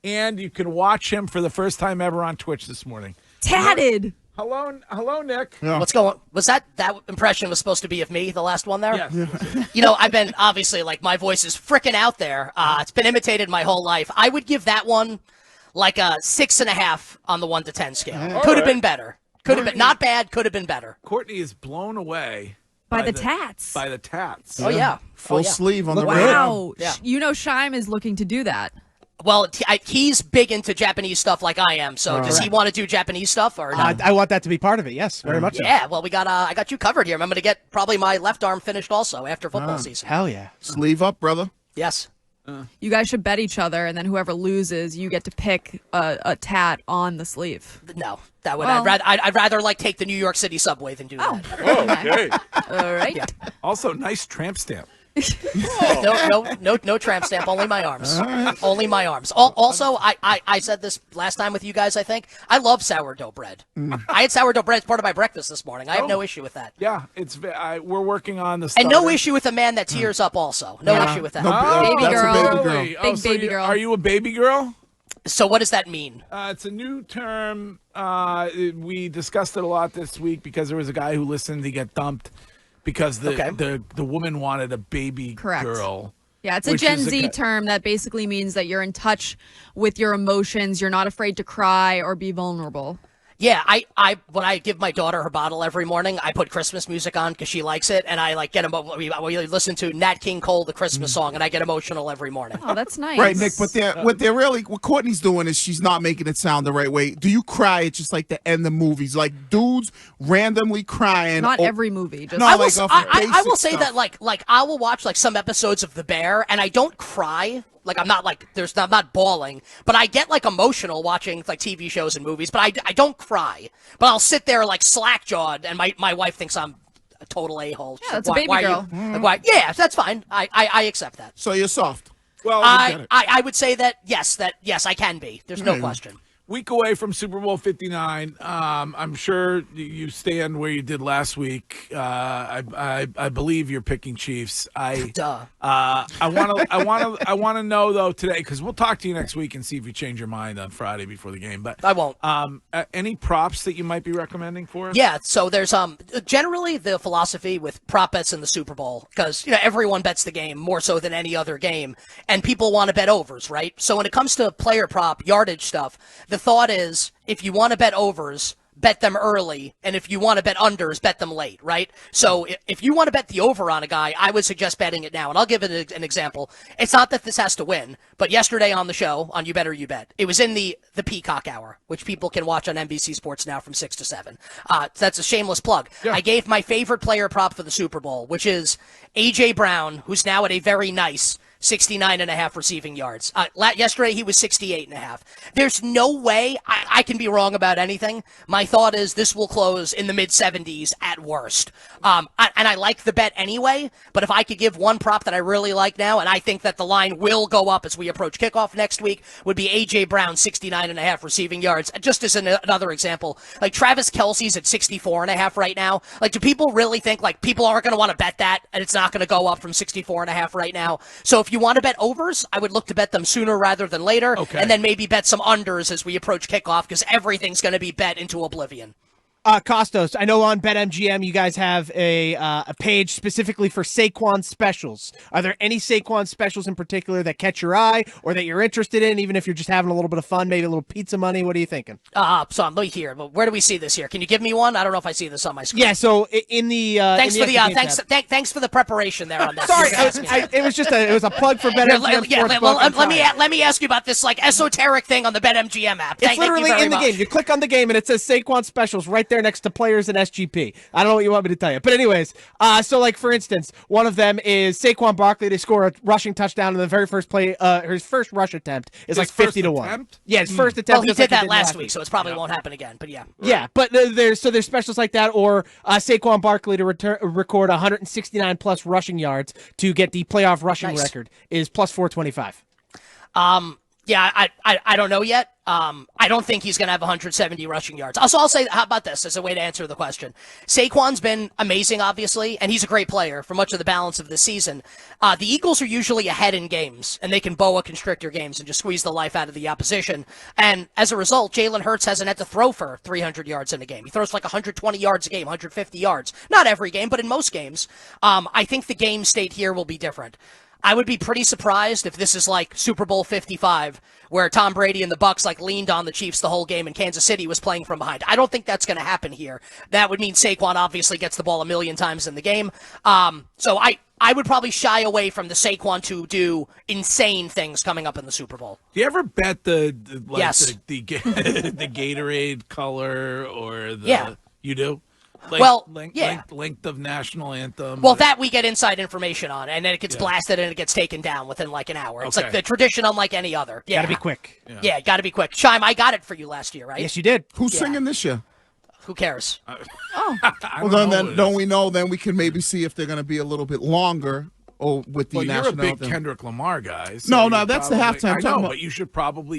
and you can watch him for the first time ever on Twitch this morning. Tatted. Hello, Nick. Yeah. What's going? Was that impression was supposed to be of me, the last one there? Yes. You know, I've been obviously my voice is freaking out there. It's been imitated my whole life. I would give that one like a 6.5 on the 1 to 10 scale. Could have been better. Could have been not bad. Could have been better. Courtney is blown away By the tats. By the tats. Oh yeah, Full sleeve on the Wow. Yeah. You know, Shime is looking to do that. Well, he's big into Japanese stuff like I am. So does he want to do Japanese stuff or not? I want that to be part of it. Yes, very much. Yeah. Well, I got you covered here. I'm going to get probably my left arm finished also after football season. Hell yeah. Sleeve up, brother. Yes. You guys should bet each other, and then whoever loses, you get to pick a tat on the sleeve. No, that would. Well- I'd rather take the New York City subway than do that. Okay. All right. Yeah. Also, nice tramp stamp. No tramp stamp. Only my arms. Only my arms. Also, I said this last time with you guys. I think I love sourdough bread. I had sourdough bread as part of my breakfast this morning. I have no issue with that. Yeah, we're working on the. And no issue with a man that tears up. Also, no issue with that. Baby that's girl. a baby girl. Really? Big So baby girl. Are you a baby girl? So what does that mean? It's a new term. We discussed it a lot this week because there was a guy who listened to get dumped because the woman wanted a baby Correct. girl. Yeah, it's a Which Gen is Z term that basically means that you're in touch with your emotions. You're not afraid to cry or be vulnerable. Yeah, I when I give my daughter her bottle every morning, I put Christmas music on because she likes it, and I get we listen to Nat King Cole, the Christmas song, and I get emotional every morning. Oh, that's nice. Right, Nick, but what Courtney's doing is she's not making it sound the right way. Do you cry at just like the end of movies? Like dudes randomly crying. Not every movie. Just No, I like will say stuff. that like I will watch some episodes of The Bear, and I don't cry. Like I'm not I'm not bawling, but I get emotional watching TV shows and movies. But I don't cry. But I'll sit there slack jawed, and my wife thinks I'm a total a-hole. Yeah, that's a baby girl. Why? Yeah, that's fine. I accept that. So you're soft. Well, I would say that yes, I can be. There's no question. week away from Super Bowl 59. I'm sure you stand where you did last week. I believe you're picking Chiefs. Duh. I want to know though today, because we'll talk to you next week and see if you change your mind on Friday before the game. But I won't. Any props that you might be recommending for us? Yeah, so there's generally the philosophy with prop bets in the Super Bowl, because everyone bets the game more so than any other game, and people want to bet overs, right? So when it comes to player prop yardage stuff, the thought is if you want to bet overs, bet them early, and if you want to bet unders, bet them late, right? So if you want to bet the over on a guy, I would suggest betting it now, and I'll give it an example. It's not that this has to win, but yesterday on the show, on You Bet or You Bet, it was in the Peacock Hour, which people can watch on NBC Sports now from 6 to 7. That's a shameless plug. Yeah. I gave my favorite player prop for the Super Bowl, which is A.J. Brown, who's now at a very nice 69.5 receiving yards. Yesterday, he was 68.5. There's no way I can be wrong about anything. My thought is this will close in the mid-70s at worst. And I like the bet anyway, but if I could give one prop that I really like now, and I think that the line will go up as we approach kickoff next week, would be A.J. Brown, 69.5 receiving yards. Just as another example, Travis Kelce's at 64.5 right now. Do people really think people aren't going to want to bet that, and it's not going to go up from 64.5 right now? So if you want to bet overs, I would look to bet them sooner rather than later, and then maybe bet some unders as we approach kickoff, because everything's going to be bet into oblivion. Kostos, I know on BetMGM you guys have a page specifically for Saquon specials. Are there any Saquon specials in particular that catch your eye or that you're interested in, even if you're just having a little bit of fun, maybe a little pizza money? What are you thinking? So I'm here. But where do we see this here? Can you give me one? I don't know if I see this on my screen. Yeah, so in the thanks in for thanks for the prepreparation there on that. Sorry, it was a plug for BetMGM. Let me ask you about this esoteric thing on the BetMGM app. It's literally in the game. You click on the game and it says Saquon specials right there next to players and SGP. I don't know what you want me to tell you. But anyways, so for instance, one of them is Saquon Barkley to score a rushing touchdown in the very first play. His first rush attempt is 50-1. Yeah, his first attempt. Well, he did that last week, so it probably won't happen again. But yeah. Yeah, but there's specials like that, or Saquon Barkley to record 169 plus rushing yards to get the playoff rushing record is plus 425. Yeah, I don't know yet. I don't think he's going to have 170 rushing yards. Also, I'll say, how about this as a way to answer the question? Saquon's been amazing, obviously, and he's a great player for much of the balance of the season. The Eagles are usually ahead in games, and they can boa constrictor games and just squeeze the life out of the opposition. And as a result, Jalen Hurts hasn't had to throw for 300 yards in a game. He throws like 120 yards a game, 150 yards. Not every game, but in most games. I think the game state here will be different. I would be pretty surprised if this is like Super Bowl 55, where Tom Brady and the Bucs like leaned on the Chiefs the whole game and Kansas City was playing from behind. I don't think that's going to happen here. That would mean Saquon obviously gets the ball a million times in the game. So I would probably shy away from the Saquon to do insane things coming up in the Super Bowl. Do you ever bet the Yes. the Gatorade color or the? Yeah. You do. Length of national anthem. Well, that we get inside information on, and then it gets blasted and it gets taken down within like an hour. It's like the tradition unlike any other. Yeah. Gotta be quick. Yeah, gotta be quick. Shime, I got it for you last year, right? Yes, you did. Who's singing this year? Who cares? Well, then don't we know? Then we can maybe see if they're going to be a little bit longer. With the Well, you're a national big anthem. Kendrick Lamar guy. No, that's the halftime. I know, but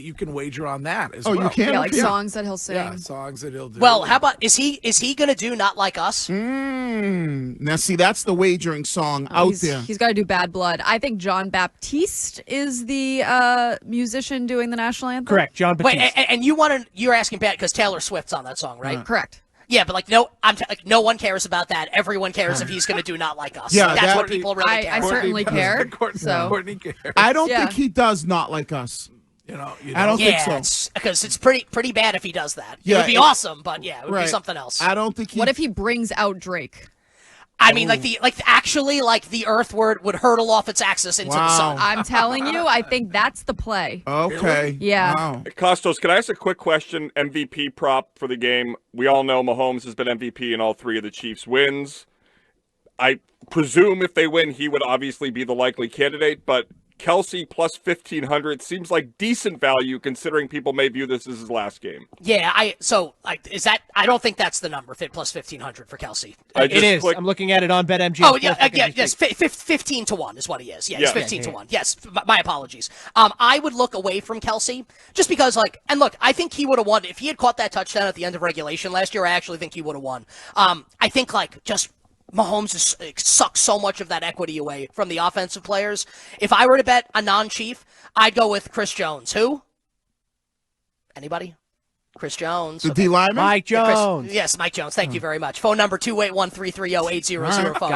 you can wager on that as well. You can? Yeah, like songs that he'll sing. Yeah, songs that he'll do. Well, how about is he going to do Not Like Us? Now, see, that's the wagering song out there. He's got to do Bad Blood. I think John Baptiste is the musician doing the national anthem. Correct, John Baptiste. Wait, and you're asking Pat because Taylor Swift's on that song, right? Correct. Yeah, but like no one cares about that. Everyone cares if he's going to do Not Like Us. Yeah, that's what people really care. I certainly care. Courtney cares. I don't think he does Not Like Us. I don't think so. Because it's pretty bad if he does that. Yeah, it would be awesome, but yeah, it would be something else. I don't think. What if he brings out Drake? I mean, the Earth would hurtle off its axis into the sun. I'm telling you, I think that's the play. Okay. Yeah. Wow. Kostos, can I ask a quick question? MVP prop for the game. We all know Mahomes has been MVP in all three of the Chiefs' wins. I presume if they win, he would obviously be the likely candidate, but Kelce plus 1,500 seems like decent value considering people may view this as his last game. Yeah, I don't think that's the number, plus 1,500 for Kelce. It is. I'm looking at it on BetMGM. Oh, yes, 15 to 1 is what he is. Yeah, he's 15 to 1. Yes, my apologies. I would look away from Kelce just because, I think he would have won. If he had caught that touchdown at the end of regulation last year, I actually think he would have won. I think, Mahomes has sucked so much of that equity away from the offensive players. If I were to bet a non-Chief, I'd go with Chris Jones. Who? Anybody? Chris Jones. The D lineman? Mike Jones. Yes, Mike Jones. Thank you very much. Phone number 281-330-8000 phone.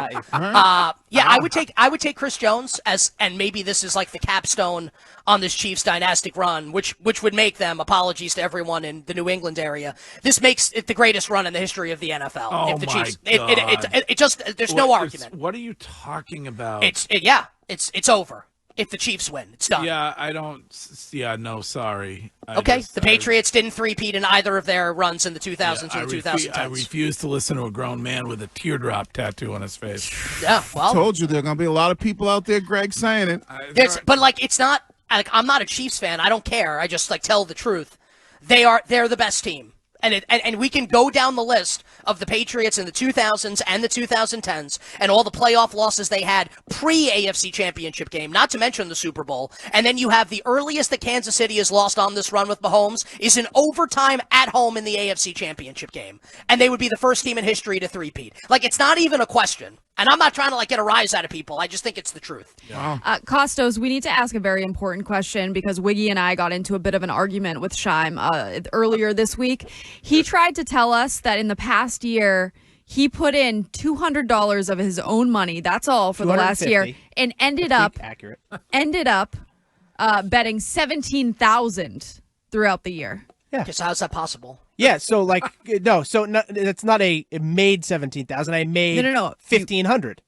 I would take Chris Jones and maybe this is like the capstone on this Chiefs dynastic run, which would make them, apologies to everyone in the New England area, this makes it the greatest run in the history of the NFL. Oh if the my Chiefs, God. it just there's no argument. What are you talking about? It's over. If the Chiefs win, it's done. Yeah, I don't. Yeah, no, sorry. The Patriots didn't three-peat in either of their runs in the 2000s or the 2010s. I refuse to listen to a grown man with a teardrop tattoo on his face. Yeah, well, I told you there are going to be a lot of people out there, Greg, saying it. It's not. I'm not a Chiefs fan. I don't care. I just tell the truth. They're the best team. And we can go down the list of the Patriots in the 2000s and the 2010s and all the playoff losses they had pre-AFC Championship game, not to mention the Super Bowl. And then you have the earliest that Kansas City has lost on this run with Mahomes is in overtime at home in the AFC Championship game. And they would be the first team in history to three-peat. It's not even a question. And I'm not trying to get a rise out of people. I just think it's the truth. Wow. Kostos, we need to ask a very important question because Wiggy and I got into a bit of an argument with Shime earlier this week. He tried to tell us that in the past year, he put in $200 of his own money. That's all for the last year, and ended up betting $17,000 throughout the year. Yeah. Because how's that possible? Yeah, so it's not it made 17,000. I made 1,500.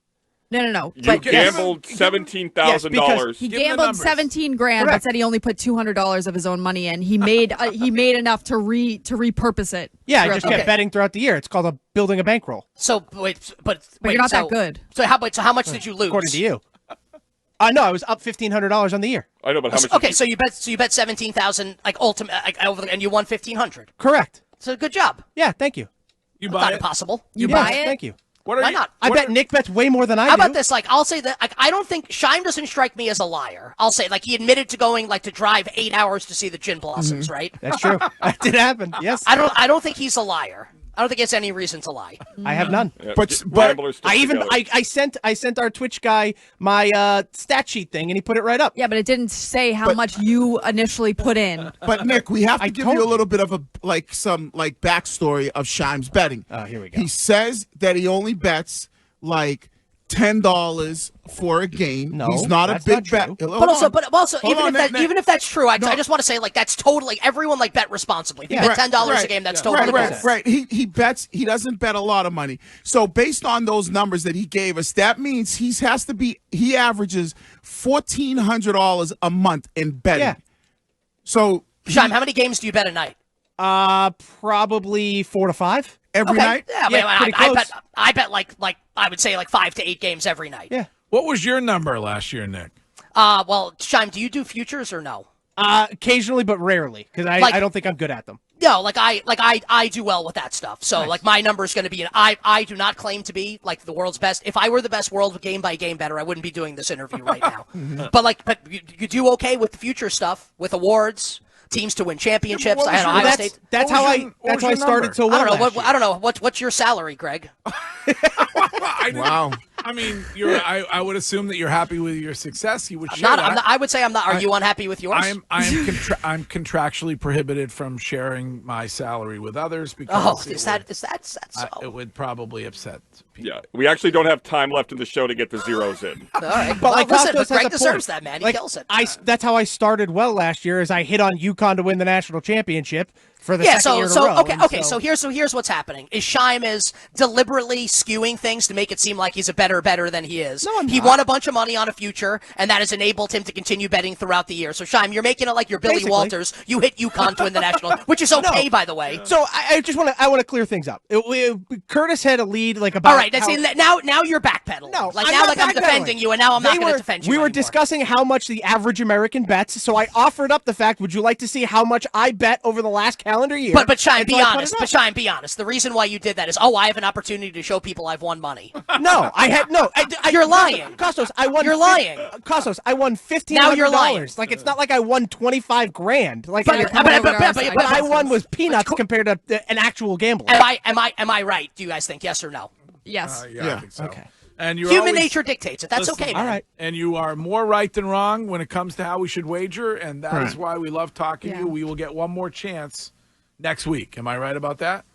No. You gambled $17,000. He gambled $17,000, but said he only put $200 of his own money in. He made enough to repurpose it. Yeah, I just kept betting throughout the year. It's called building a bankroll. So wait, but you're not that good. So how much did you lose? According to you. No, I was up $1,500 on the year. I know, but how much? Okay, so you bet 17,000 ultimate and you won 1,500. Correct. So good job. Yeah, thank you. You Not buy it? impossible. You buy it? Thank you. Why not? I bet Nick bets way more than I do. How about this? Like, I'll say that I don't think Scheim doesn't strike me as a liar. I'll say, like, he admitted to going, like, to drive 8 hours to see the gin blossoms, right? That's true. That did happen. Yes. I don't think he's a liar. I don't think he has any reason to lie. I have none. Yeah, But I sent our Twitch guy my stat sheet thing, and he put it right up. Yeah, but it didn't say how much you initially put in. But Nick, we have to give told you a you. little bit of some backstory of Scheim's betting. Oh, here we go. He says that he only bets like $10 for a game. No, he's not a that's big not true. bet. But also, Hold on, even if that's true, I just want to say, like, that's totally everyone like bet responsibly. If you bet $10 a game, that's totally right. He bets. He doesn't bet a lot of money. So based on those numbers that he gave us, that means he averages $1,400 a month in betting. Yeah. So Scheim, how many games do you bet a night? Probably 4 to 5 every night. Yeah, pretty I close. bet like I would say like 5 to 8 games every night. Yeah. What was your number last year, Nick? Well, Scheim, do you do futures or no? Occasionally, but rarely, because Like- I don't think I'm good at them. No, I do well with that stuff. So like my number is going to be I do not claim to be like the world's best. If I were the best world game by game better, I wouldn't be doing this interview right now. but you do okay with the future stuff, with awards, teams to win championships. What I was had your- Ohio That's State. that's What how was I your- what that's was how I your started number? so I well. don't know. last year. I don't know. What's your salary, Greg? Wow. I mean, I would assume that you're happy with your success. You would share I'm that. not. I would say I'm not. Are you unhappy with yours? I'm contractually prohibited from sharing my salary with others because is that so? it would probably upset people. Yeah, we actually don't have time left in the show to get the zeros in. All right. But like listen, Kostos but has Greg a deserves point. that, man. He Like, kills it. That's how I started well last year. Is I hit on UConn to win the national championship for the second year in a row. Okay. So here's what's happening. Is Scheim is deliberately skewing things to make it seem like he's a better than he is. No, I'm he not. won a bunch of money on a future, and that has enabled him to continue betting throughout the year. So Scheim, you're making it like you're Billy Basically. Walters. You hit UConn to win the national, which is okay, by the way. So I just want to clear things up. Curtis had a lead like about. All right, now you're backpedaling. No, like I'm now not I'm backpedaling. defending you, and now I'm not going to defend you. We were anymore. discussing how much the average American bets, so I offered up the fact. Would you like to see how much I bet over the last calendar year? But Scheim, And be so I put honest. it up. But Scheim, be honest. The reason why you did that is, I have an opportunity to show people I've won money. No, I had no. You're lying. Kostos. I won. You're lying. Kostos. I won $1,500. Now you're lying. Like it's not like I won 25 grand. Like But- what but I won was peanuts compared to an actual gambler. Am I right? Do you guys think yes or no? Yes. I think so. Okay. And you're Human always- nature dictates it. That's Listen, okay, man. All right. And you are more right than wrong when it comes to how we should wager, and that is why we love talking to you. We will get one more chance next week. Am I right about that?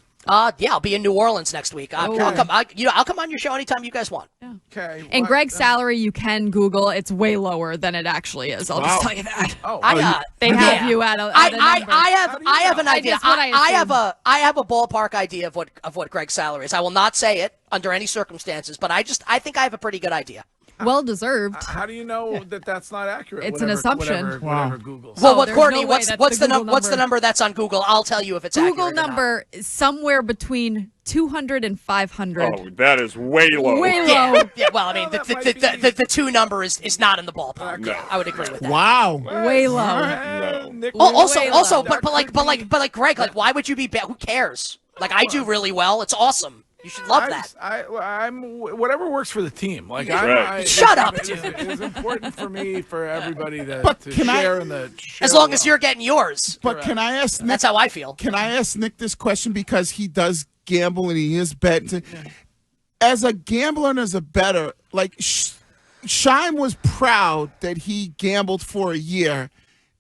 Yeah, I'll be in New Orleans next week. I'll come. I'll come on your show anytime you guys want. Okay. And what- Greg's salary, you can Google. It's way lower than it actually is. I'll just tell you that. They have you at a number. I have an idea. That's what I I have a ballpark idea of what Greg's salary is. I will not say it under any circumstances, but I think I have a pretty good idea. Well deserved. How do you know that that's not accurate? It's an assumption. Whatever Google's. Well, there's Courtney, no way what's that's the Google what's the number. number that's on Google? I'll tell you if it's Google accurate or not. number is somewhere between 200 and 500. Oh, that is way low. Way low. Yeah, well, I mean, Well, that might the two number is not in the ballpark. No. Yeah, I would agree with that. Wow. Way low. No. Nick, Also, Way also, low. but Greg, like, why would you be? Who cares? Like, I do really well. It's awesome. You should love that. I'm whatever works for the team. Like, Right. Shut up, It's important for me for everybody to can I- share in the. As long as you're getting yours. But can I ask Nick? That's how I feel. Can I ask Nick this question because he does gamble and he is betting? As a gambler and as a bettor, like Scheim was proud that he gambled for a year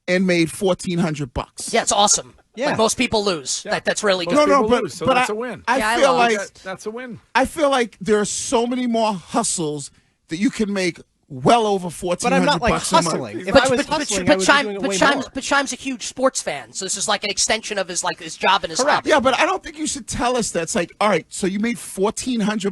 and made $1,400. Yeah, it's awesome. Yeah. Like, most people lose. That's really good. Most No, people but lose, so but that's I, a win. I Yeah, I feel lost. like That's a win. I feel like there are so many more hustles that you can make well over $1,400 But I'm not like bucks a month. hustling. If I was hustling, I would be doing it way more. But Scheim's a huge sports fan, so this is like an extension of his job and his hobby. Yeah, but I don't think you should tell us that. It's like, all right, so you made $1,400